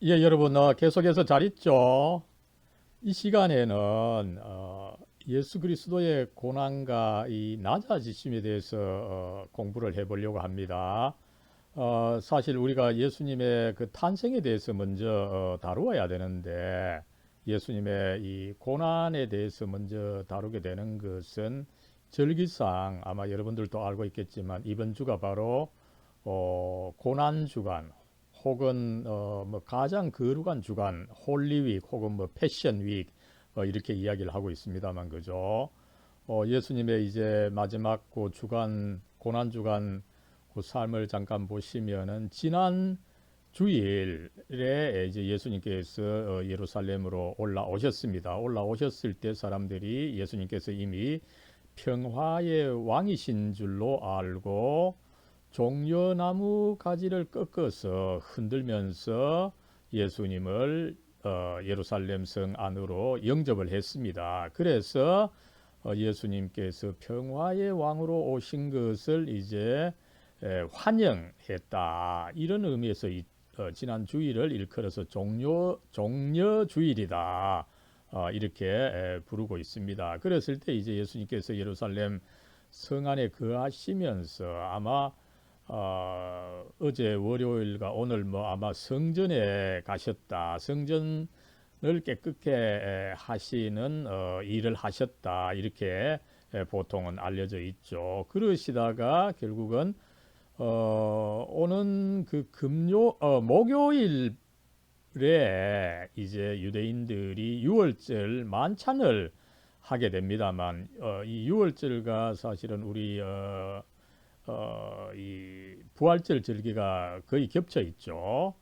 예, 여러분, 계속해서 잘 있죠? 이 시간에는 예수 그리스도의 고난과 이 낮아지심에 대해서 공부를 해보려고 합니다. 사실 우리가 예수님의 그 탄생에 대해서 먼저 다루어야 되는데 예수님의 이 고난에 대해서 먼저 다루게 되는 것은 절기상 아마 여러분들도 알고 있겠지만 이번 주가 바로 고난 주간 혹은 뭐 가장 거룩한 주간 홀리윅 혹은 뭐 패션 윅 이렇게 이야기를 하고 있습니다만 그죠? 예수님의 이제 마지막 그 주간 고난 주간 그 삶을 잠깐 보시면은 지난 주일에 이제 예수님께서 예루살렘으로 올라오셨습니다. 올라오셨을 때 사람들이 예수님께서 이미 평화의 왕이신 줄로 알고 종려나무 가지를 꺾어서 흔들면서 예수님을 예루살렘 성 안으로 영접을 했습니다. 그래서 예수님께서 평화의 왕으로 오신 것을 이제 환영했다. 이런 의미에서 지난 주일을 일컬어서 종려 주일이다. 이렇게 부르고 있습니다. 그랬을 때 이제 예수님께서 예루살렘 성 안에 거하시면서 아마 어제 월요일과 오늘 뭐 아마 성전에 가셨다. 성전을 깨끗게 하시는 일을 하셨다. 이렇게 보통은 알려져 있죠. 그러시다가 결국은 오는 그 목요일에 이제 유대인들이 유월절 만찬을 하게 됩니다만 이 유월절과 사실은 우리 이 부활절 절기가 거의 겹쳐 있죠.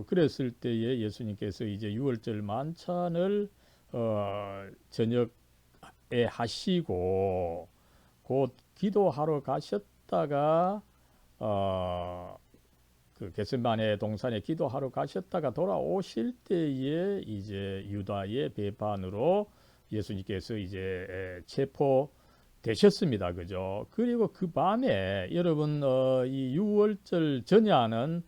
그랬을 때에 예수님께서 이제 유월절 만찬을 저녁에 하시고 곧 기도하러 가셨다가 어, 그 겟세마네 동산에 기도하러 가셨다가 돌아오실 때에 이제 유다의 배반으로 예수님께서 이제 체포되셨습니다. 그죠? 그리고 그 밤에 여러분 이 6월절 전야는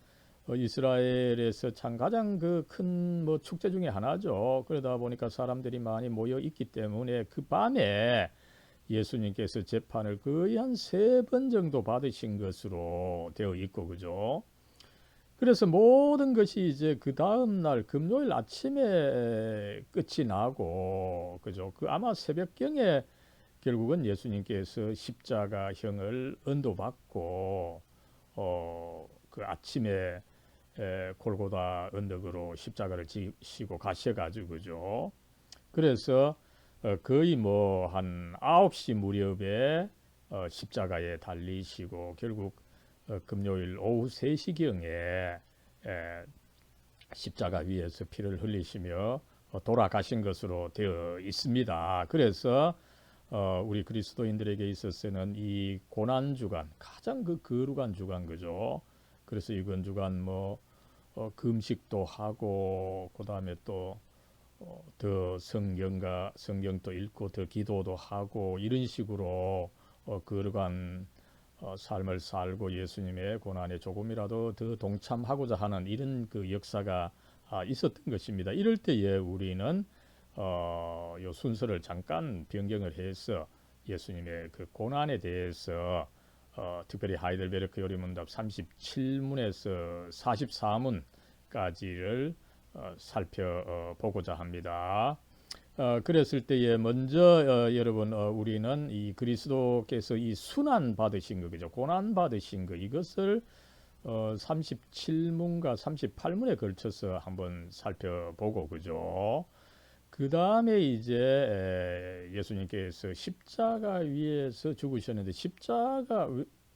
이스라엘에서 참 가장 그 큰 뭐 축제 중에 하나죠. 그러다 보니까 사람들이 많이 모여 있기 때문에 그 밤에 예수님께서 재판을 거의 한 세 번 정도 받으신 것으로 되어 있고 그죠? 그래서 모든 것이 이제 그 다음 날 금요일 아침에 끝이 나고 그죠? 그 아마 새벽경에 결국은 예수님께서 십자가형을 언도받고 그 아침에 골고다 언덕으로 십자가를 지시고 가셔가지고 그죠? 그래서 거의 뭐 한 9시 무렵에 십자가에 달리시고 결국 금요일 오후 3시경에 십자가 위에서 피를 흘리시며 돌아가신 것으로 되어 있습니다. 그래서 우리 그리스도인들에게 있어서는 이 고난 주간 가장 그 거룩한 주간 그죠? 그래서 이건 주간 뭐 금식도 하고 그다음에 또 더 성경도 읽고 더 기도도 하고 이런 식으로 거룩한 삶을 살고 예수님의 고난에 조금이라도 더 동참하고자 하는 이런 그 역사가 있었던 것입니다. 이럴 때에 우리는 요 순서를 잠깐 변경을 해서 예수님의 그 고난에 대해서 특별히 하이델베르크 요리문답 37문에서 44문까지를 살펴보고자 합니다. 그랬을 때에 먼저 여러분 우리는 이 그리스도께서 이 순환 받으신 거 그죠? 고난 받으신 거 이것을 37문과 38문에 걸쳐서 한번 살펴보고 그죠? 그 다음에 이제 예수님께서 십자가 위에서 죽으셨는데 십자가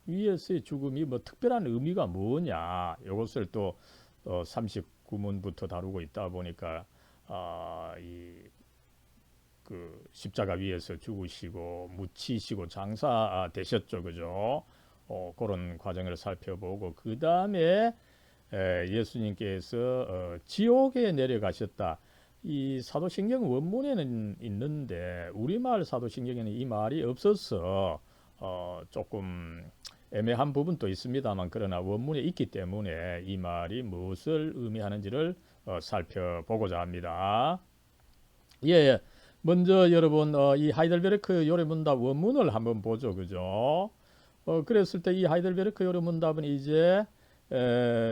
위에서의 죽음이 뭐 특별한 의미가 뭐냐 이것을 또 39문부터 다루고 있다 보니까 그 십자가 위에서 죽으시고 묻히시고 장사 되셨죠, 그죠? 그런 과정을 살펴보고 그 다음에 예수님께서 지옥에 내려가셨다. 이 사도신경 원문에는 있는데 우리말 사도신경에는 이 말이 없어서 조금 애매한 부분도 있습니다만 그러나 원문에 있기 때문에 이 말이 무엇을 의미하는지를 살펴보고자 합니다. 예, 먼저 여러분 이 하이델베르크 요리문답 원문을 한번 보죠, 그죠? 그랬을 때 이 하이델베르크 요리문답은 이제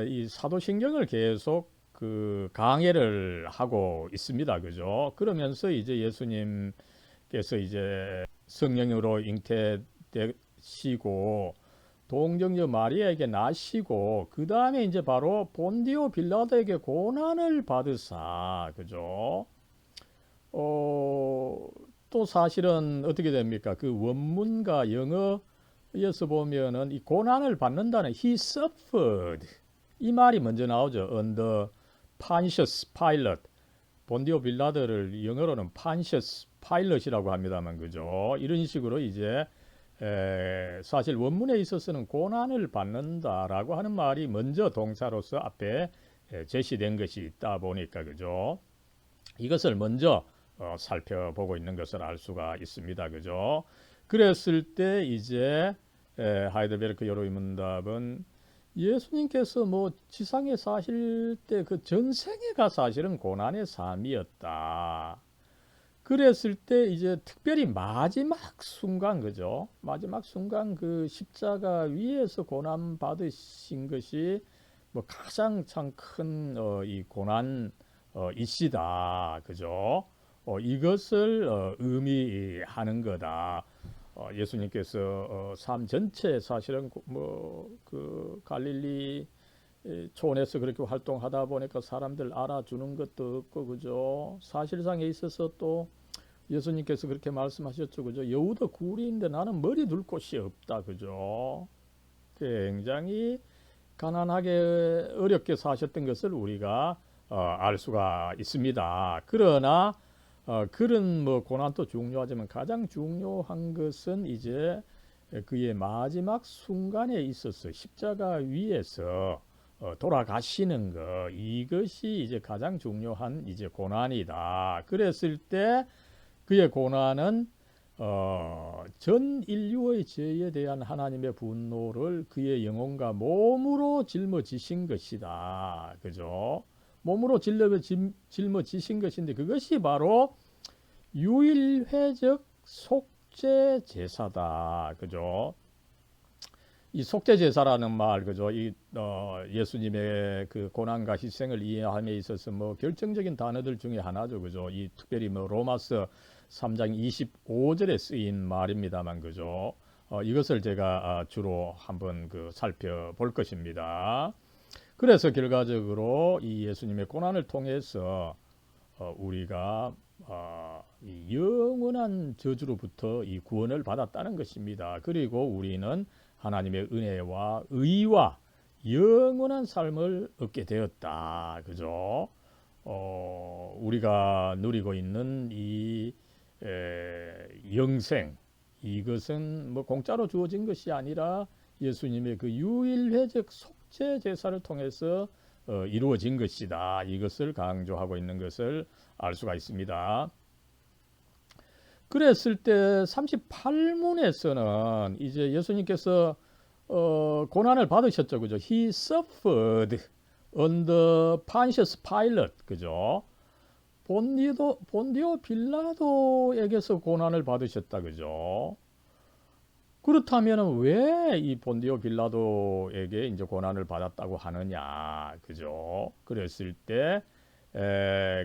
이 사도신경을 계속 그 강해를 하고 있습니다, 그죠? 그러면서 이제 예수님께서 이제 성령으로 잉태되시고 동정녀 마리아에게 나시고 그 다음에 이제 바로 본디오 빌라도에게 고난을 받으사, 그죠? 또 사실은 어떻게 됩니까? 그 원문과 영어에서 보면은 이 고난을 받는다는 he suffered 이 말이 먼저 나오죠. under Pontius Pilate. 본디오 빌라도를 영어로는 Pontius Pilate이라고 합니다만 그죠? 이런 식으로 이제 사실 원문에 있어서는 고난을 받는다라고 하는 말이 먼저 동사로서 앞에 제시된 것이 있다 보니까 그죠? 이것을 먼저 살펴보고 있는 것을 알 수가 있습니다. 그죠? 그랬을 때 이제 하이델베르크 요로이문답은 예수님께서 뭐 지상에 사실 때 그 전생애가 사실은 고난의 삶이었다. 그랬을 때 이제 특별히 마지막 순간 그죠? 마지막 순간 그 십자가 위에서 고난 받으신 것이 뭐 가장 참 큰 이 고난 이시다. 그죠? 이것을 의미하는 거다. 예수님께서 삶 전체 사실은 뭐 그 갈릴리 촌에서 그렇게 활동하다 보니까 사람들 알아주는 것도 없고 그죠? 사실상에 있어서 또 예수님께서 그렇게 말씀하셨죠. 그죠? 여우도 굴이인데 나는 머리 둘 곳이 없다. 그죠? 굉장히 가난하게 어렵게 사셨던 것을 우리가 알 수가 있습니다. 그러나 그런 뭐 고난도 중요하지만 가장 중요한 것은 이제 그의 마지막 순간에 있어서 십자가 위에서 돌아가시는 것 이것이 이제 가장 중요한 이제 고난이다. 그랬을 때 그의 고난은 전 인류의 죄에 대한 하나님의 분노를 그의 영혼과 몸으로 짊어지신 것이다. 그죠? 몸으로 짊어지신 것인데 그것이 바로 유일회적 속죄 제사다. 그죠? 이 속죄 제사라는 말, 그죠? 이 예수님의 그 고난과 희생을 이해함에 있어서 뭐 결정적인 단어들 중에 하나죠. 그죠? 이 특별히 뭐 로마서 3장 25절에 쓰인 말입니다만, 그죠? 이것을 제가 주로 한번 그 살펴볼 것입니다. 그래서 결과적으로 이 예수님의 고난을 통해서 우리가 이 영원한 저주로부터 이 구원을 받았다는 것입니다. 그리고 우리는 하나님의 은혜와 의와 영원한 삶을 얻게 되었다. 그죠? 우리가 누리고 있는 이 영생 이것은 뭐 공짜로 주어진 것이 아니라 예수님의 그 유일회적 속죄 제사를 통해서 이루어진 것이다. 이것을 강조하고 있는 것을 알 수가 있습니다. 그랬을 때 38문에서는 이제 예수님께서 고난을 받으셨죠. 그죠? He suffered under Pontius Pilate. 그죠? 본디오 빌라도에게서 고난을 받으셨다. 그죠? 그렇다면 왜 이 본디오 빌라도에게 이제 고난을 받았다고 하느냐, 그죠? 그랬을 때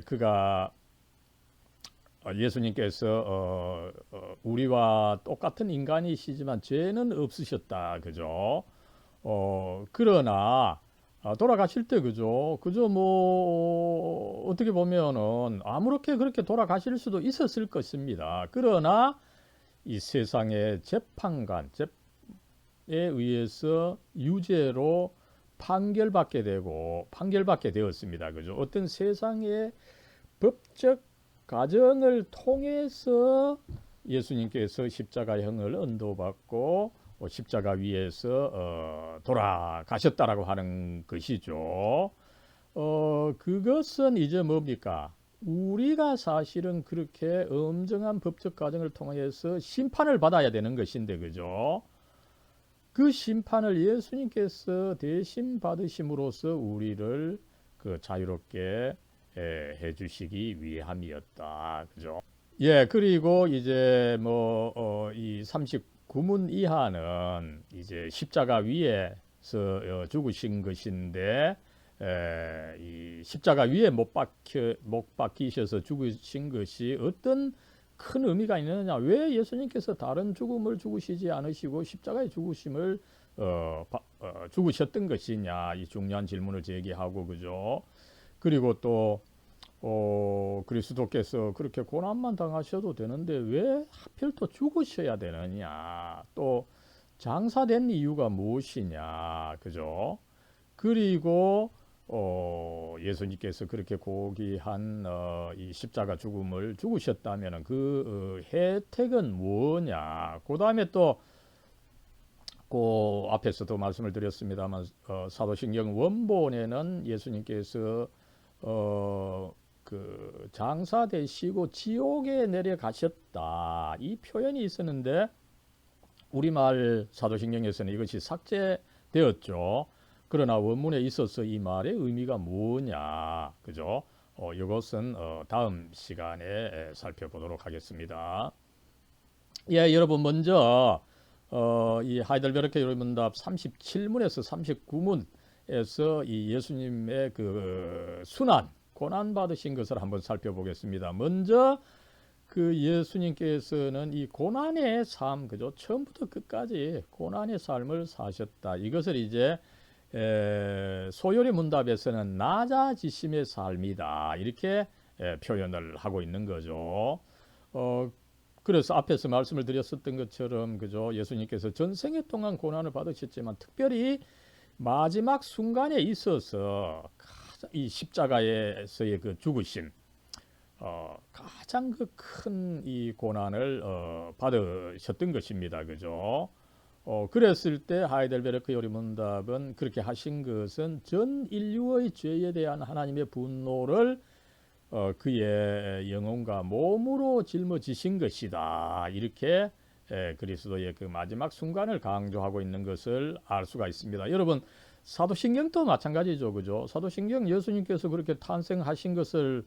그가 예수님께서 우리와 똑같은 인간이시지만 죄는 없으셨다, 그죠? 그러나 돌아가실 때 그죠? 그저 뭐 어떻게 보면은 아무렇게 그렇게 돌아가실 수도 있었을 것입니다. 그러나 이 세상의 재판관에 의해서 유죄로 판결받게 되었습니다. 그죠? 어떤 세상의 법적 과정을 통해서 예수님께서 십자가형을 언도받고 십자가 위에서 돌아가셨다라고 하는 것이죠. 그것은 이제 뭡니까? 우리가 사실은 그렇게 엄정한 법적 과정을 통해서 심판을 받아야 되는 것인데, 그죠? 그 심판을 예수님께서 대신 받으심으로써 우리를 그 자유롭게 해주시기 위함이었다. 그죠? 예, 그리고 이제 이 39문 이하는 이제 십자가 위에서 죽으신 것인데, 이 십자가 위에 못 박히셔서 죽으신 것이 어떤 큰 의미가 있느냐? 왜 예수님께서 다른 죽음을 죽으시지 않으시고 십자가의 죽으심을 죽으셨던 것이냐? 이 중요한 질문을 제기하고, 그죠? 그리고 또 그리스도께서 그렇게 고난만 당하셔도 되는데 왜 하필 또 죽으셔야 되느냐? 또 장사된 이유가 무엇이냐? 그죠? 그리고 예수님께서 그렇게 고귀한 이 십자가 죽음을 죽으셨다면 그 혜택은 뭐냐? 그 다음에 또 그 앞에서도 말씀을 드렸습니다만 사도신경 원본에는 예수님께서 그 장사되시고 지옥에 내려가셨다 이 표현이 있었는데 우리말 사도신경에서는 이것이 삭제되었죠. 그러나 원문에 있어서 이 말의 의미가 뭐냐, 그죠? 이것은 다음 시간에 살펴보도록 하겠습니다. 예, 여러분 먼저 이 하이델베르크 여론문답 37문에서 39문에서 이 예수님의 그 순환, 고난 받으신 것을 한번 살펴보겠습니다. 먼저 그 예수님께서는 이 고난의 삶, 그죠? 처음부터 끝까지 고난의 삶을 사셨다. 이것을 이제 소요리 문답에서는 낮아지심의 삶이다. 이렇게 표현을 하고 있는 거죠. 그래서 앞에서 말씀을 드렸었던 것처럼, 그죠? 예수님께서 전생에 동안 고난을 받으셨지만 특별히 마지막 순간에 있어서 이 십자가에서의 그 죽으심, 가장 그 큰 이 고난을 받으셨던 것입니다. 그죠? 그랬을 때 하이델베르크 요리문답은 그렇게 하신 것은 전 인류의 죄에 대한 하나님의 분노를 그의 영혼과 몸으로 짊어지신 것이다. 이렇게 그리스도의 그 마지막 순간을 강조하고 있는 것을 알 수가 있습니다. 여러분 사도신경도 마찬가지죠. 그죠? 사도신경 예수님께서 그렇게 탄생하신 것을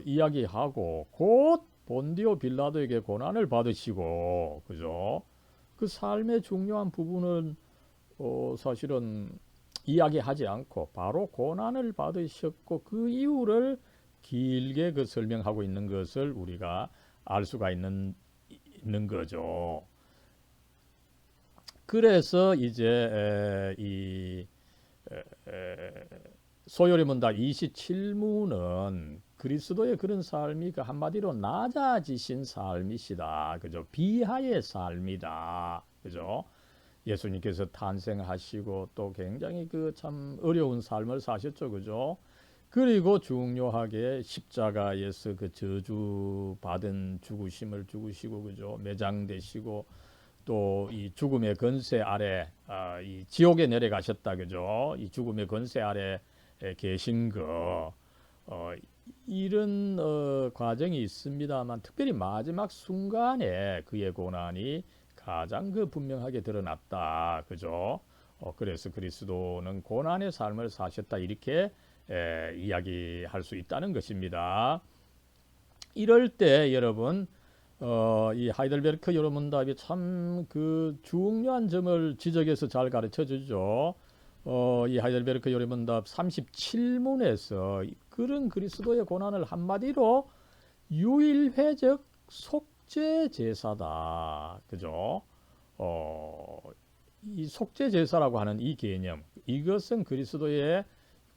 이야기하고 곧 본디오 빌라도에게 고난을 받으시고, 그죠? 그 삶의 중요한 부분은 사실은 이야기하지 않고 바로 고난을 받으셨고 그 이유를 길게 그 설명하고 있는 것을 우리가 알 수가 있는 거죠. 그래서 이제 이 소요리 문답 27문은 그리스도의 그런 삶이 그 한마디로 낮아지신 삶이시다. 그죠? 비하의 삶이다. 그죠? 예수님께서 탄생하시고 또 굉장히 그 참 어려운 삶을 사셨죠. 그죠? 그리고 중요하게 십자가에서 그 저주받은 죽으심을 죽으시고, 그죠? 매장되시고 또 이 죽음의 권세 아래 이 지옥에 내려가셨다. 그죠? 이 죽음의 권세 아래 계신 거 이런 과정이 있습니다만 특별히 마지막 순간에 그의 고난이 가장 그 분명하게 드러났다. 그죠? 그래서 그리스도는 고난의 삶을 사셨다. 이렇게 이야기할 수 있다는 것입니다. 이럴 때 여러분 이 하이델베르크 여론문답이 참 그 중요한 점을 지적해서 잘 가르쳐 주죠. 이 하이델베르크 여론문답 37문에서 그런 그리스도의 고난을 한마디로 유일회적 속죄 제사다. 그죠? 이 속죄 제사라고 하는 이 개념, 이것은 그리스도의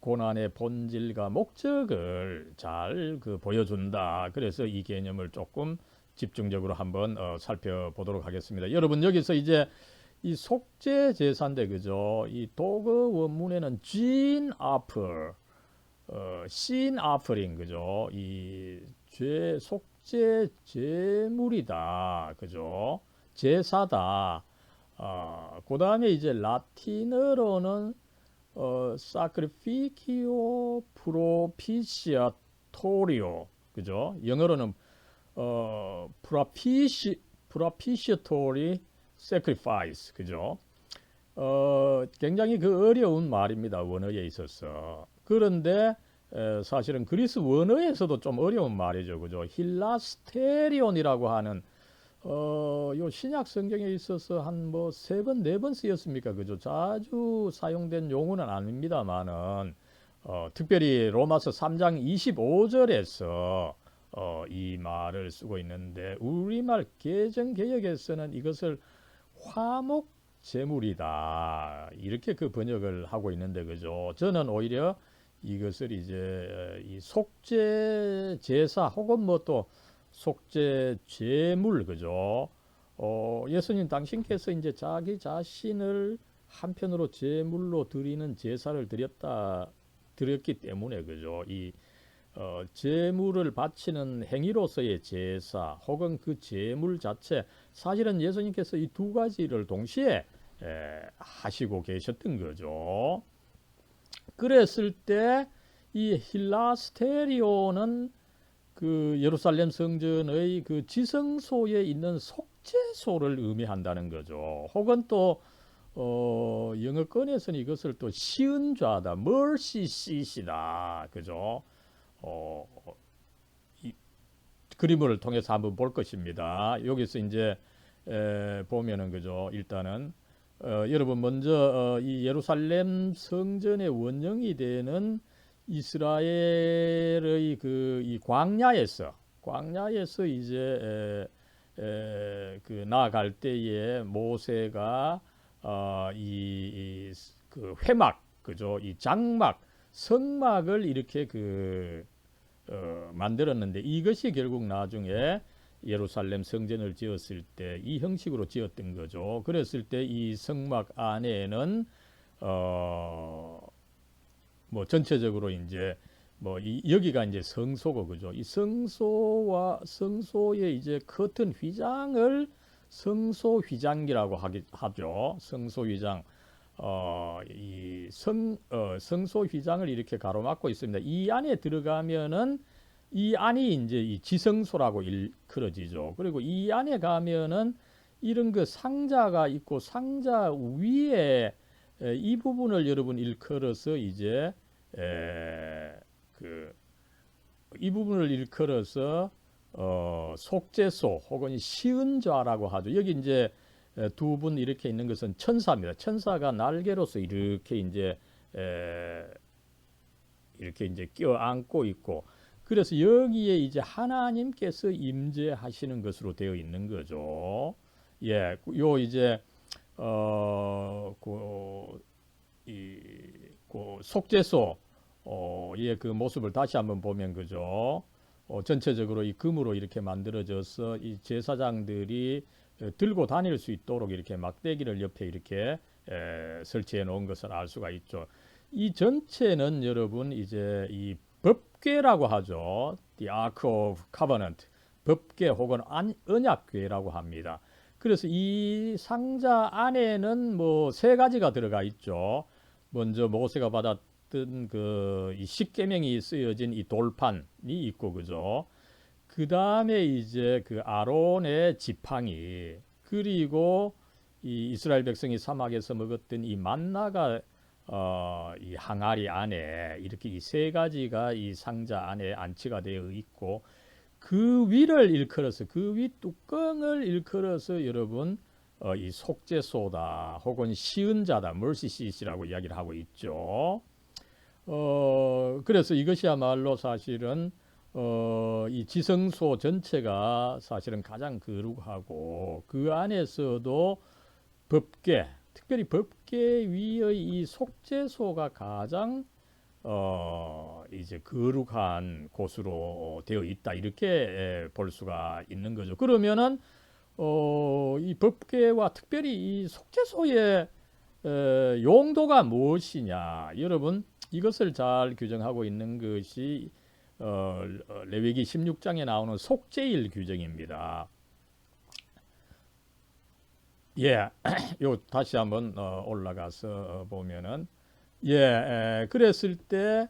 고난의 본질과 목적을 잘 그 보여준다. 그래서 이 개념을 조금 집중적으로 한번 살펴보도록 하겠습니다. 여러분 여기서 이제 이 속죄 제사인데, 그죠? 이 도그 원문에는 sin offer, sin offering, 그죠? 이 속죄 제물이다, 그죠? 제사다. 그 다음에 이제 라틴어로는 sacrificio propitiatorio, 그죠? 영어로는 propitiatory sacrifice, 그죠? 굉장히 그 어려운 말입니다. 원어에 있어서. 그런데 사실은 그리스 원어에서도 좀 어려운 말이죠. 그죠? 힐라스테리온이라고 하는 요 신약 성경에 있어서 한 뭐 세 번, 네 번 쓰였습니까? 그죠? 자주 사용된 용어는 아닙니다만은 특별히 로마서 3장 25절에서 이 말을 쓰고 있는데 우리말 개정개역에서는 이것을 화목 제물이다 이렇게 그 번역을 하고 있는데 그죠? 저는 오히려 이것을 이제 이 속죄 제사 혹은 뭐 또 속죄 제물 그죠? 예수님 당신께서 이제 자기 자신을 한편으로 제물로 드리는 제사를 드렸기 때문에 그죠? 이 제물을 바치는 행위로서의 제사 혹은 그 제물 자체 사실은 예수님께서 이 두 가지를 동시에 하시고 계셨던 거죠. 그랬을 때 이 힐라스테리오는 그 예루살렘 성전의 그 지성소에 있는 속죄소를 의미한다는 거죠. 혹은 또 영어권에서는 이것을 또 시은좌다, mercy seat이다, 그죠? 어, 이 그림을 통해서 한번 볼 것입니다. 여기서 이제 보면은 그죠? 일단은 여러분 먼저 이 예루살렘 성전의 원형이 되는 이스라엘의 그 이 광야에서 이제 그 나아갈 때에 모세가 그 회막 그죠? 이 장막 성막을 이렇게 그 만들었는데 이것이 결국 나중에 예루살렘 성전을 지었을 때 이 형식으로 지었던 거죠. 그랬을 때 이 성막 안에는 뭐 전체적으로 이제 뭐 여기가 이제 성소고 그죠. 이 성소의 이제 커튼 휘장을 성소 휘장이라고 하죠. 성소 휘장. 성소 휘장을 이렇게 가로막고 있습니다. 이 안에 들어가면은 이 안이 이제 이 지성소라고 일컬어지죠. 그리고 이 안에 가면은 이런 그 상자가 있고 상자 위에 이 부분을 여러분 일컬어서 이제 그 이 부분을 일컬어서 속죄소 혹은 시은좌라고 하죠. 여기 이제 두 분 이렇게 있는 것은 천사입니다. 천사가 날개로서 이렇게 이제 껴안고 있고 그래서 여기에 이제 하나님께서 임재하시는 것으로 되어 있는 거죠. 예, 요 이제 그 속죄소 그 모습을 다시 한번 보면 그죠. 전체적으로 이 금으로 이렇게 만들어져서 이 제사장들이 들고 다닐 수 있도록 이렇게 막대기를 옆에 이렇게 설치해 놓은 것을 알 수가 있죠. 이 전체는 여러분 이제 이 법궤라고 하죠. The Ark of Covenant. 법궤 혹은 언약궤라고 합니다. 그래서 이 상자 안에는 뭐 세 가지가 들어가 있죠. 먼저 모세가 받았던 그 이 십계명이 쓰여진 이 돌판이 있고 그죠. 그 다음에 이제 그 아론의 지팡이 그리고 이 이스라엘 백성이 사막에서 먹었던 이 만나가 이 항아리 안에 이렇게 이 세 가지가 이 상자 안에 안치가 되어 있고 그 위를 일컬어서 그 위 뚜껑을 일컬어서 여러분 이 속죄소다 혹은 시은자다 멀시시시라고 이야기를 하고 있죠. 그래서 이것이야말로 사실은 이 지성소 전체가 사실은 가장 거룩하고 그 안에서도 법궤, 특별히 법궤 위의 이 속죄소가 가장 이제 거룩한 곳으로 되어 있다 이렇게 볼 수가 있는 거죠. 그러면은 이 법궤와 특별히 이 속죄소의 용도가 무엇이냐, 여러분 이것을 잘 규정하고 있는 것이 레위기 16장에 나오는 속죄일 규정입니다. 예, 요 다시 한번 올라가서 보면은 그랬을 때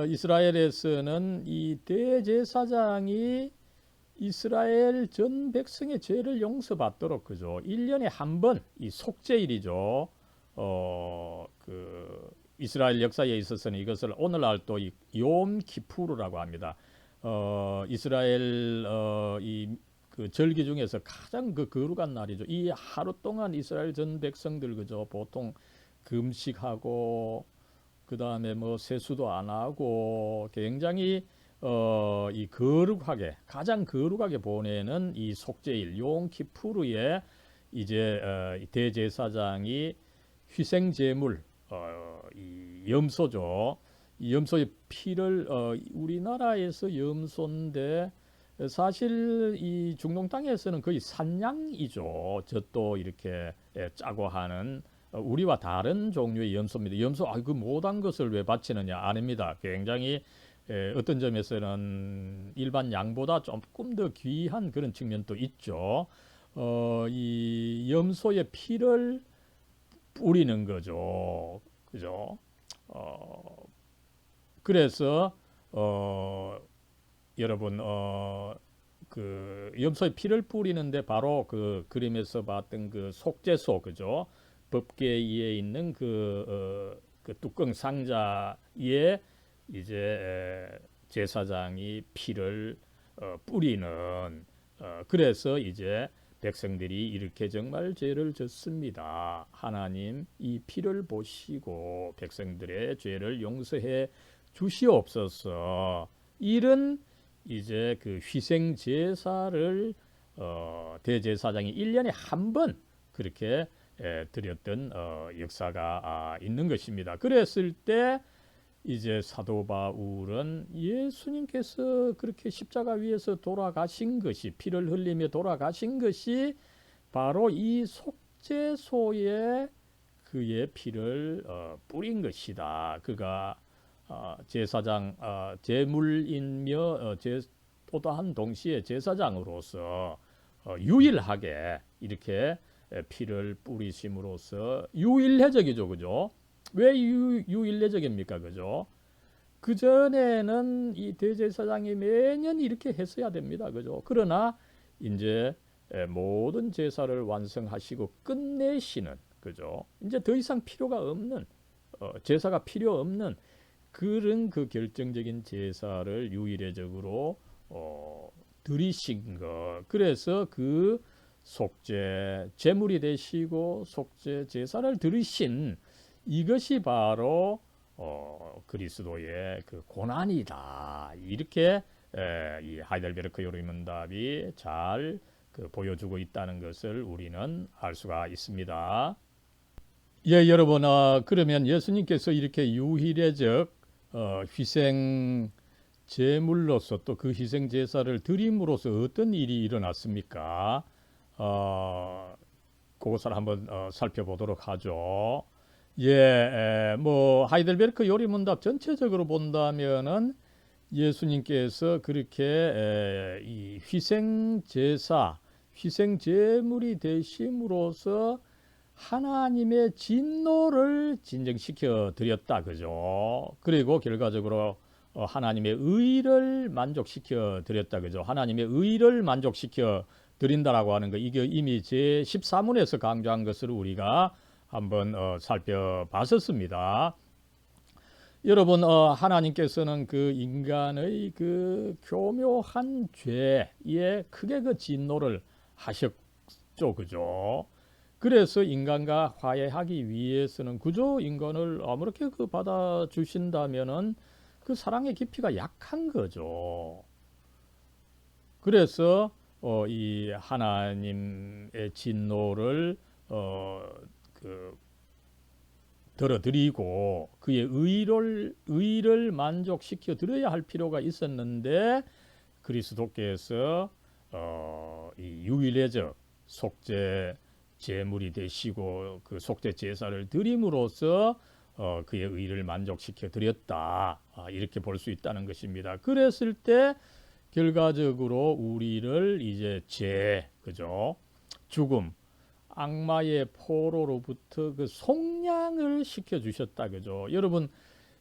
이스라엘에서는 이 대제사장이 이스라엘 전 백성의 죄를 용서받도록 그죠. 1년에 한 번 이 속죄일이죠. 그 이스라엘 역사에 있어서는 이것을 오늘날 또 욤 키푸르라고 합니다. 이스라엘 이 그 절기 중에서 가장 그 거룩한 날이죠. 이 하루 동안 이스라엘 전 백성들 그죠. 보통 금식하고 그 다음에 뭐 세수도 안 하고 굉장히 이 거룩하게 가장 거룩하게 보내는 이 속죄일 욤키푸르에 이제 이 대제사장이 희생 제물 이 염소죠. 이 염소의 피를 우리나라에서 염소인데 사실 이 중동 땅에서는 거의 산양이죠. 젖도 이렇게 짜고 하는 우리와 다른 종류의 염소입니다. 염소 그 못한 것을 왜 바치느냐 아닙니다. 굉장히 어떤 점에서는 일반 양보다 조금 더 귀한 그런 측면도 있죠. 이 염소의 피를 뿌리는 거죠. 그죠? 그래서 여러분 그 염소의 피를 뿌리는데 바로 그 그림에서 봤던 그 속죄소 그죠? 법궤에 있는 그 뚜껑 상자에 이제 제사장이 피를 뿌리는 그래서 이제 백성들이 이렇게 정말 죄를 졌습니다. 하나님 이 피를 보시고 백성들의 죄를 용서해 주시옵소서. 이런 이제 그 희생 제사를 대제사장이 1년에 한 번 그렇게 드렸던 역사가 있는 것입니다. 그랬을 때 이제 사도 바울은 예수님께서 그렇게 십자가 위에서 돌아가신 것이 피를 흘리며 돌아가신 것이 바로 이 속죄소에 그의 피를 뿌린 것이다. 그가 제사장 제물인며 또다한 동시에 제사장으로서 유일하게 이렇게 피를 뿌리심으로써 유일회적이죠, 그죠? 왜 유일회적입니까, 그죠? 그 전에는 이 대제사장이 매년 이렇게 했어야 됩니다, 그죠? 그러나 이제 모든 제사를 완성하시고 끝내시는, 그죠? 이제 더 이상 필요가 없는 제사가 필요 없는 그런 그 결정적인 제사를 유일회적으로 드리신 것. 그래서 그 속죄 제물이 되시고 속죄 제사를 드리신 이것이 바로 그리스도의 그 고난이다. 이렇게 이 하이델베르크 요리문답이 잘 그 보여주고 있다는 것을 우리는 알 수가 있습니다. 예, 여러분, 그러면 예수님께서 이렇게 유일회적 희생 제물로서 또 그 희생 제사를 드림으로써 어떤 일이 일어났습니까? 그것을 한번 살펴보도록 하죠. 예, 뭐 하이델베르크 요리문답 전체적으로 본다면은 예수님께서 그렇게 이 희생 제사, 희생 제물이 되심으로써 하나님의 진노를 진정시켜 드렸다, 그죠? 그리고 결과적으로 하나님의 의를 만족시켜 드렸다, 그죠? 하나님의 의를 만족시켜 드린다라고 하는 거, 이게 이미 제 14문에서 강조한 것을 우리가 한번 살펴봤었습니다. 여러분, 하나님께서는 그 인간의 그 교묘한 죄에 크게 그 진노를 하셨죠, 그죠? 그래서 인간과 화해하기 위해서는 그저 인간을 아무렇게 그 받아주신다면은 그 사랑의 깊이가 약한 거죠. 그래서 이 하나님의 진노를 그 들어드리고 그의 의를 만족시켜 드려야 할 필요가 있었는데 그리스도께서 이 유일회적 속죄 제물이 되시고 그 속죄 제사를 드림으로써 그의 의를 만족시켜 드렸다. 이렇게 볼 수 있다는 것입니다. 그랬을 때 결과적으로 우리를 이제 그죠? 죽음, 악마의 포로로부터 그 속량을 시켜 주셨다, 그죠? 여러분,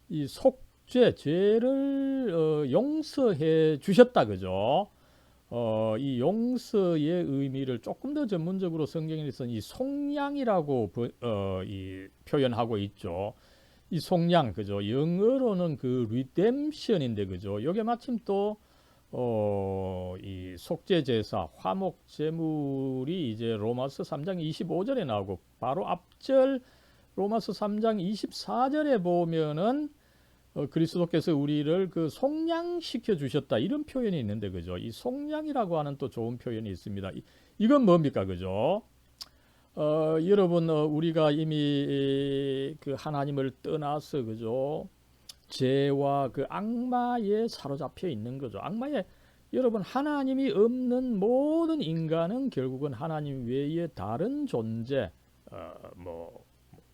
이 속죄, 죄를 용서해 주셨다, 그죠? 이 용서의 의미를 조금 더 전문적으로 성경에서는 이 속량이라고 이 표현하고 있죠. 이 속량, 그죠? 영어로는 그 redemption인데, 그죠? 요게 마침 또 이 속죄 제사, 화목 제물이 이제 로마서 3장 25절에 나오고 바로 앞절 로마서 3장 24절에 보면은 그리스도께서 우리를 그 속량시켜 주셨다 이런 표현이 있는데, 그죠? 이 속량이라고 하는 또 좋은 표현이 있습니다. 이건 뭡니까, 그죠? 여러분, 우리가 이미 그 하나님을 떠나서, 그죠? 죄와 그 악마에 사로잡혀 있는 거죠. 여러분, 하나님이 없는 모든 인간은 결국은 하나님 외에 다른 존재, 뭐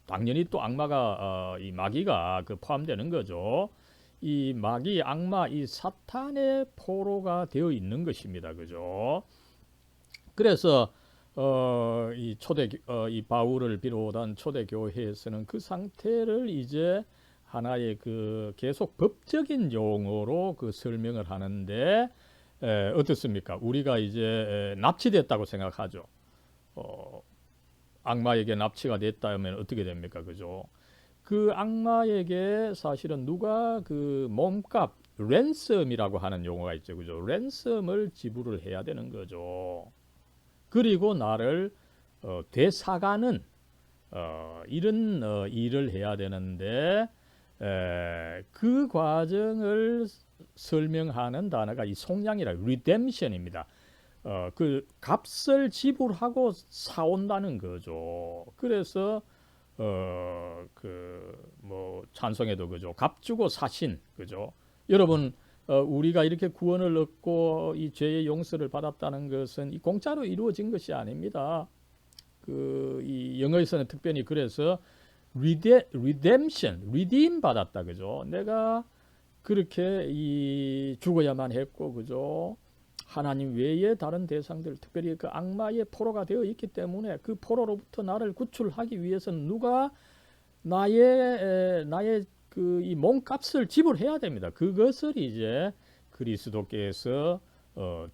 당연히 또 악마가 이 마귀가 그 포함되는 거죠. 이 마귀, 악마, 이 사탄의 포로가 되어 있는 것입니다. 그죠? 그래서 이 바울을 비롯한 초대 교회에서는 그 상태를 이제 하나의 그 계속 법적인 용어로 그 설명을 하는데, 어떻습니까? 우리가 이제 납치됐다고 생각하죠. 악마에게 납치가 됐다면 어떻게 됩니까? 그죠? 그 악마에게 사실은 누가 그 몸값, 랜섬이라고 하는 용어가 있죠. 그죠? 랜섬을 지불을 해야 되는 거죠. 그리고 나를 되사가는 이런 일을 해야 되는데, 그 과정을 설명하는 단어가 이 속량이라 redemption입니다. 그 값을 지불하고 사온다는 거죠. 그래서 그 뭐 찬송에도 그죠. 값 주고 사신, 그죠. 여러분, 우리가 이렇게 구원을 얻고 이 죄의 용서를 받았다는 것은 이 공짜로 이루어진 것이 아닙니다. 이 영어에서는 특별히 그래서 redemption, redeem 받았다, 그죠. 내가 그렇게 이 죽어야만 했고, 그죠. 하나님 외에 다른 대상들, 특별히 그 악마의 포로가 되어 있기 때문에 그 포로로부터 나를 구출하기 위해서는 누가 나의 그 이 몸값을 지불해야 됩니다. 그것을 이제 그리스도께서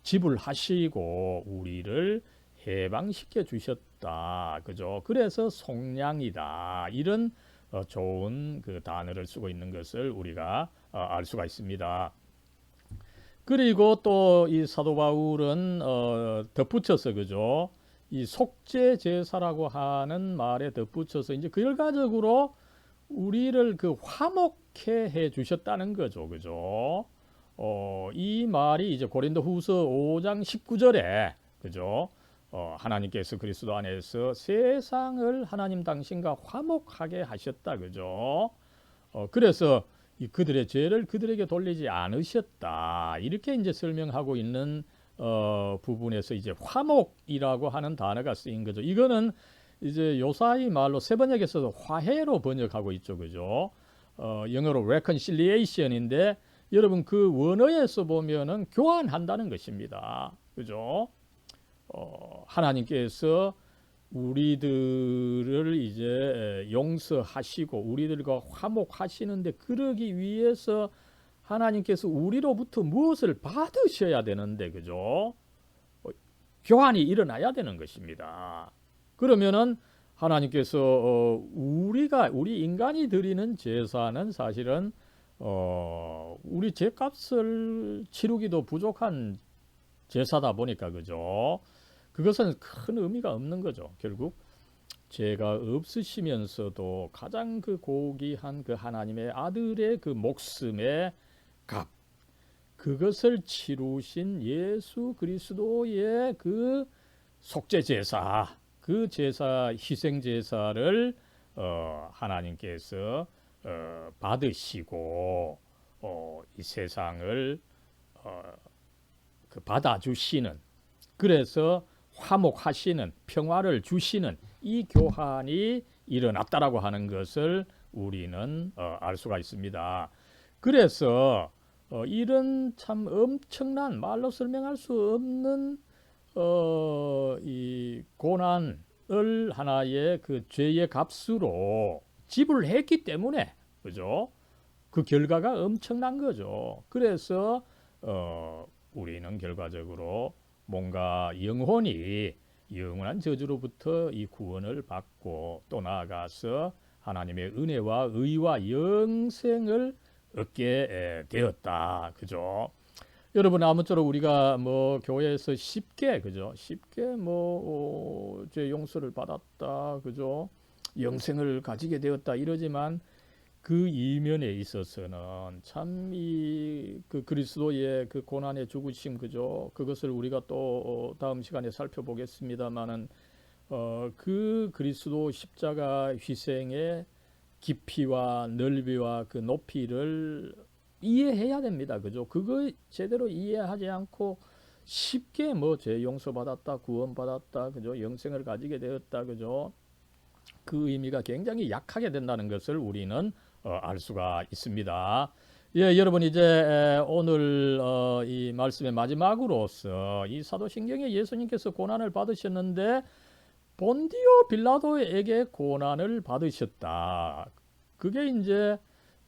지불하시고 우리를 해방시켜 주셨다. 그죠? 그래서 속량이다. 이런 좋은 그 단어를 쓰고 있는 것을 우리가 알 수가 있습니다. 그리고 또 이 사도 바울은 덧붙여서, 그죠? 이 속죄 제사라고 하는 말에 덧붙여서 이제 결과적으로 우리를 그 화목케 해 주셨다는 거죠. 그죠? 이 말이 이제 고린도후서 5장 19절에, 그죠? 하나님께서 그리스도 안에서 세상을 하나님 당신과 화목하게 하셨다. 그죠? 그래서 그들의 죄를 그들에게 돌리지 않으셨다. 이렇게 이제 설명하고 있는 부분에서 이제 화목이라고 하는 단어가 쓰인 거죠. 이거는 이제 요사이 말로 세번역에서도 화해로 번역하고 있죠. 그죠? 영어로 reconciliation인데 여러분 그 원어에서 보면은 교환한다는 것입니다. 그죠? 하나님께서 우리들을 이제 용서하시고 우리들과 화목하시는데 그러기 위해서 하나님께서 우리로부터 무엇을 받으셔야 되는데, 그죠? 교환이 일어나야 되는 것입니다. 그러면은 하나님께서 우리 인간이 드리는 제사는 사실은 우리 죄값을 치르기도 부족한 제사다 보니까, 그죠? 그것은 큰 의미가 없는 거죠. 결국 죄가 없으시면서도 가장 그 고귀한 그 하나님의 아들의 그 목숨의 값, 그것을 치루신 예수 그리스도의 그 속죄 제사, 그 제사, 희생 제사를 하나님께서 받으시고 이 세상을 그 받아주시는, 그래서 화목하시는, 평화를 주시는 이 교환이 일어났다라고 하는 것을 우리는 알 수가 있습니다. 그래서 이런 참 엄청난 말로 설명할 수 없는 이 고난을 하나의 그 죄의 값으로 지불했기 때문에, 그죠? 그 결과가 엄청난 거죠. 그래서 우리는 결과적으로 뭔가 영원한 저주로부터 이 구원을 받고 또 나아가서 하나님의 은혜와 의와 영생을 얻게 되었다. 그죠? 여러분, 아무쪼록 우리가 뭐 교회에서 쉽게 그죠? 쉽게 죄 용서를 받았다. 그죠? 영생을 가지게 되었다 이러지만 그 이면에 있어서는 참 이 그 그리스도의 그 고난의 죽으심 그죠? 그것을 우리가 또 다음 시간에 살펴보겠습니다만은 그 그리스도 십자가 희생의 깊이와 넓이와 그 높이를 이해해야 됩니다. 그죠? 그거 제대로 이해하지 않고 쉽게 뭐 죄 용서받았다, 구원받았다, 그죠? 영생을 가지게 되었다, 그죠? 그 의미가 굉장히 약하게 된다는 것을 우리는 알 수가 있습니다. 예, 여러분 이제 오늘 이 말씀의 마지막으로서 이 사도신경에 예수님께서 고난을 받으셨는데 본디오 빌라도에게 고난을 받으셨다. 그게 이제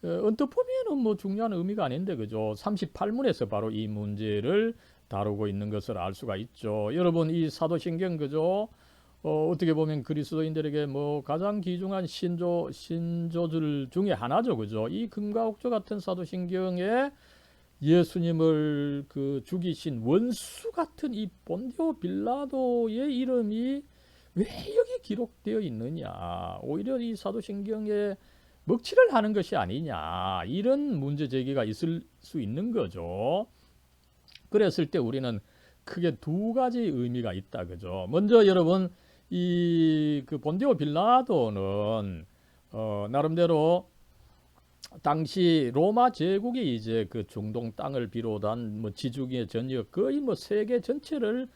언뜻 보면은 뭐 중요한 의미가 아닌데 그죠? 38문에서 바로 이 문제를 다루고 있는 것을 알 수가 있죠. 여러분 이 사도신경 그죠? 어떻게 보면 그리스도인들에게 뭐 가장 귀중한 신조들 중에 하나죠. 그죠? 이 금과 옥조 같은 사도신경에 예수님을 그 죽이신 원수 같은 이 본디오 빌라도의 이름이 왜 여기 기록되어 있느냐? 오히려 이 사도신경에 먹칠을 하는 것이 아니냐? 이런 문제 제기가 있을 수 있는 거죠. 그랬을 때 우리는 크게 두 가지 의미가 있다. 그죠? 먼저 여러분 이 그 본디오 빌라도는 나름대로 당시 로마 제국이 이제 그 중동 땅을 비롯한 뭐 지중해 전역 거의 뭐 세계 전체를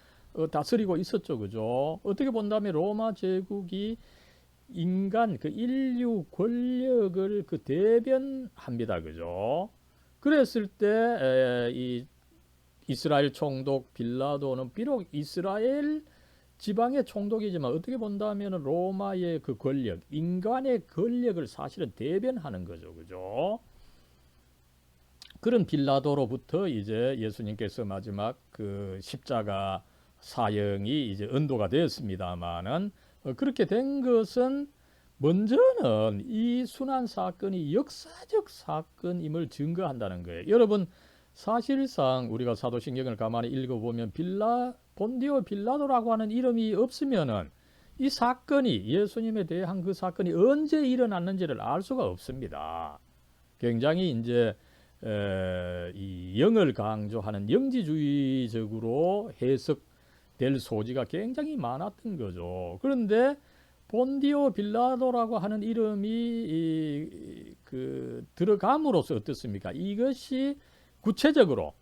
다스리고 있었죠. 그죠? 어떻게 본다면 로마 제국이 인간 그 인류 권력을 그 대변합니다. 그죠? 그랬을 때 이 이스라엘 총독 빌라도는 비록 이스라엘 지방의 총독이지만 어떻게 본다면 로마의 그 권력, 인간의 권력을 사실은 대변하는 거죠. 그죠? 그런 빌라도로부터 이제 예수님께서 마지막 그 십자가 사형이 이제 언도가 되었습니다만은 그렇게 된 것은 먼저는 이 순환 사건이 역사적 사건임을 증거한다는 거예요. 여러분 사실상 우리가 사도신경을 가만히 읽어보면 본디오 빌라도라고 하는 이름이 없으면은 이 사건이 예수님에 대한 그 사건이 언제 일어났는지를 알 수가 없습니다. 굉장히 이제 이 영을 강조하는 영지주의적으로 해석될 소지가 굉장히 많았던 거죠. 그런데 본디오 빌라도라고 하는 이름이 그 들어감으로써 어떻습니까? 이것이 구체적으로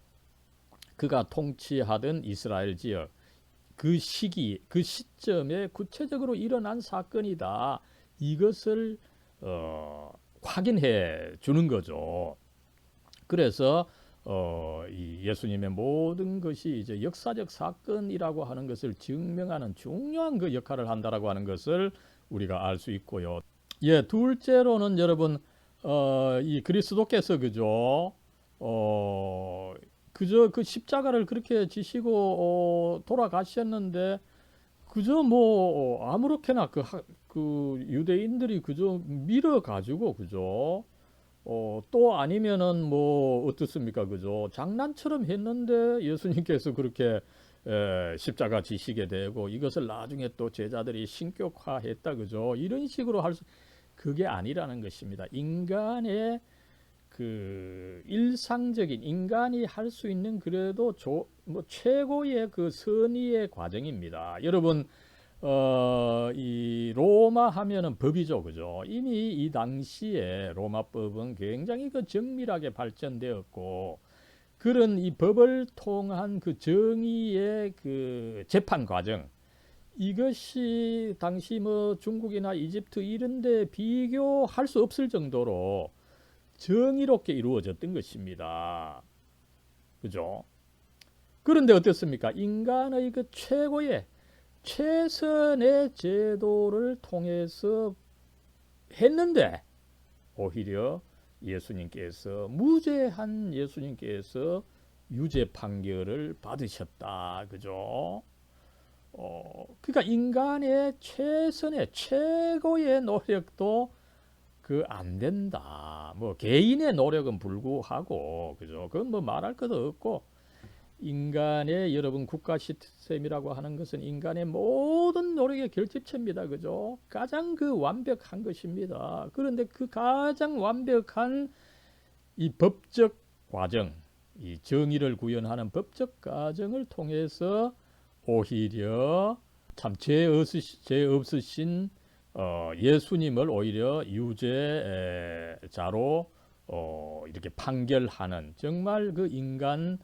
그가 통치하던 이스라엘 지역 그 시기 그 시점에 구체적으로 일어난 사건이다. 이것을 확인해 주는 거죠. 그래서 이 예수님의 모든 것이 이제 역사적 사건이라고 하는 것을 증명하는 중요한 그 역할을 한다라고 하는 것을 우리가 알 수 있고요. 예, 둘째로는 여러분 이 그리스도께서 그죠? 그저 그 십자가를 그렇게 지시고 돌아가셨는데 그저 뭐 아무렇게나 그 유대인들이 그저 밀어가지고 그죠? 또 아니면은 뭐 어떻습니까? 그죠? 장난처럼 했는데 예수님께서 그렇게 십자가 지시게 되고 이것을 나중에 또 제자들이 신격화했다. 그죠? 이런 식으로 그게 아니라는 것입니다. 인간의 그 일상적인 인간이 할 수 있는 그래도 뭐 최고의 그 선의의 과정입니다. 여러분 이 로마 하면은 법이죠, 그죠? 이미 이 당시에 로마법은 굉장히 그 정밀하게 발전되었고 그런 이 법을 통한 그 정의의 그 재판 과정 이것이 당시 뭐 중국이나 이집트 이런데 비교할 수 없을 정도로 정의롭게 이루어졌던 것입니다. 그죠? 그런데 어떻습니까? 인간의 그 최고의 최선의 제도를 통해서 했는데 오히려 예수님께서 무죄한 예수님께서 유죄 판결을 받으셨다. 그죠? 그러니까 인간의 최선의 최고의 노력도 그 안 된다. 뭐 개인의 노력은 불구하고 그죠? 그건 뭐 말할 것도 없고 인간의 여러분 국가 시스템이라고 하는 것은 인간의 모든 노력의 결집체입니다. 그죠? 가장 그 완벽한 것입니다. 그런데 그 가장 완벽한 이 법적 과정, 이 정의를 구현하는 법적 과정을 통해서 오히려 참 죄 없으신 예수님을 오히려 유죄자로 이렇게 판결하는 정말 그 인간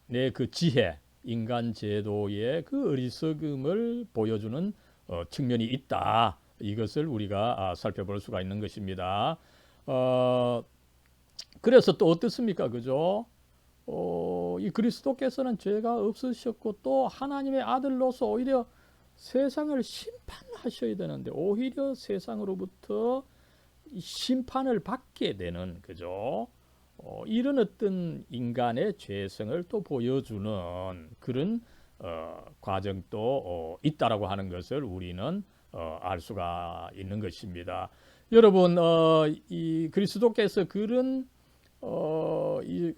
내 그 지혜, 인간 제도의 그 어리석음을 보여주는 측면이 있다. 이것을 우리가 살펴볼 수가 있는 것입니다. 그래서 또 어떻습니까? 그죠? 이 그리스도께서는 죄가 없으셨고 또 하나님의 아들로서 오히려 세상을 심판하셔야 되는데 오히려 세상으로부터 심판을 받게 되는 그죠? 이런 어떤 인간의 죄성을 또 보여주는 그런 과정도 있다라고 하는 것을 우리는 알 수가 있는 것입니다. 여러분, 이 그리스도께서 그런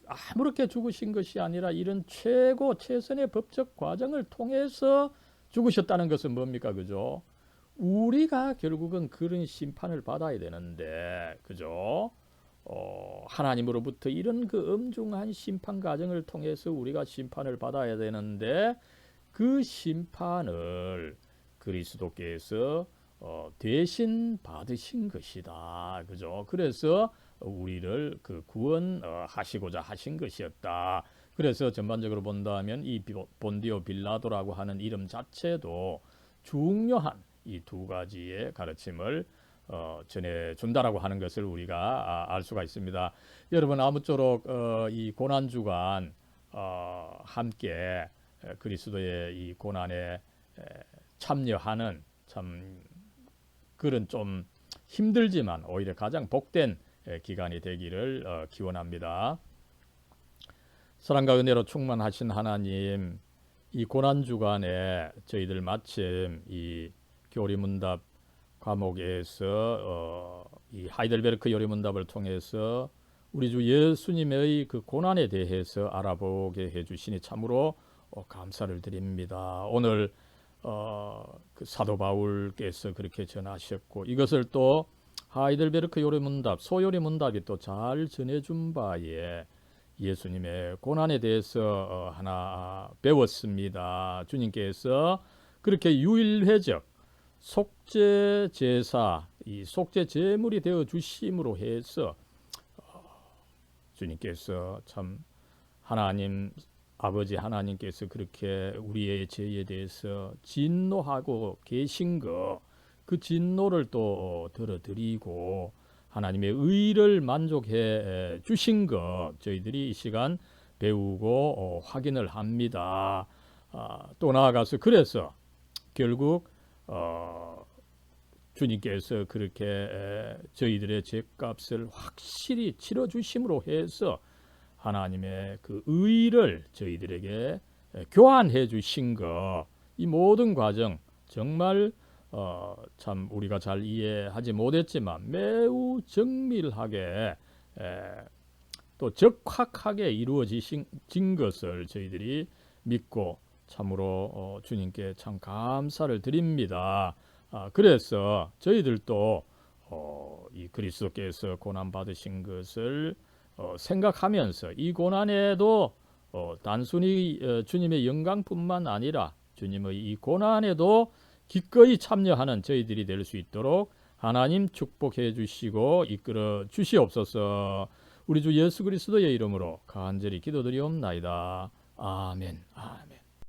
아무렇게 죽으신 것이 아니라 이런 최고 최선의 법적 과정을 통해서 죽으셨다는 것은 뭡니까? 그죠? 우리가 결국은 그런 심판을 받아야 되는데, 그죠? 하나님으로부터 이런 그 엄중한 심판 과정을 통해서 우리가 심판을 받아야 되는데, 그 심판을 그리스도께서 대신 받으신 것이다. 그죠? 그래서 우리를 그 구원하시고자 하신 것이었다. 그래서 전반적으로 본다면 이 본디오 빌라도라고 하는 이름 자체도 중요한 이 두 가지의 가르침을 전해준다라고 하는 것을 우리가 알 수가 있습니다. 여러분 아무쪼록 이 고난주간 함께 그리스도의 이 고난에 참여하는 참 그런 좀 힘들지만 오히려 가장 복된 기간이 되기를 기원합니다. 사랑과 은혜로 충만하신 하나님, 이 고난주간에 저희들 마침 이 교리문답 과목에서 이 하이델베르크 요리문답을 통해서 우리 주 예수님의 그 고난에 대해서 알아보게 해주시니 참으로 감사를 드립니다. 오늘 그 사도 바울께서 그렇게 전하셨고 이것을 또 하이델베르크 요리문답 소요리문답이 또 잘 전해준 바에 예수님의 고난에 대해서 하나 배웠습니다. 주님께서 그렇게 유일회적 속죄 제사, 이 속죄 제물이 되어 주심으로 해서 주님께서 참 하나님 아버지 하나님께서 그렇게 우리의 죄에 대해서 진노하고 계신 거, 그 진노를 또 들어드리고 하나님의 의를 만족해 주신 것 저희들이 이 시간 배우고 확인을 합니다. 또 나아가서 그래서 결국 주님께서 그렇게 저희들의 죄값을 확실히 치러주심으로 해서 하나님의 그 의를 저희들에게 교환해 주신 것, 이 모든 과정 정말 참 우리가 잘 이해하지 못했지만 매우 정밀하게 또 적확하게 이루어진 것을 저희들이 믿고 참으로 주님께 참 감사를 드립니다. 그래서 저희들도 이 그리스도께서 고난 받으신 것을 생각하면서 이 고난에도 단순히 주님의 영광뿐만 아니라 주님의 이 고난에도 기꺼이 참여하는 저희들이 될 수 있도록 하나님 축복해 주시고 이끌어 주시옵소서. 우리 주 예수 그리스도의 이름으로 간절히 기도드리옵나이다. 아멘. 아멘.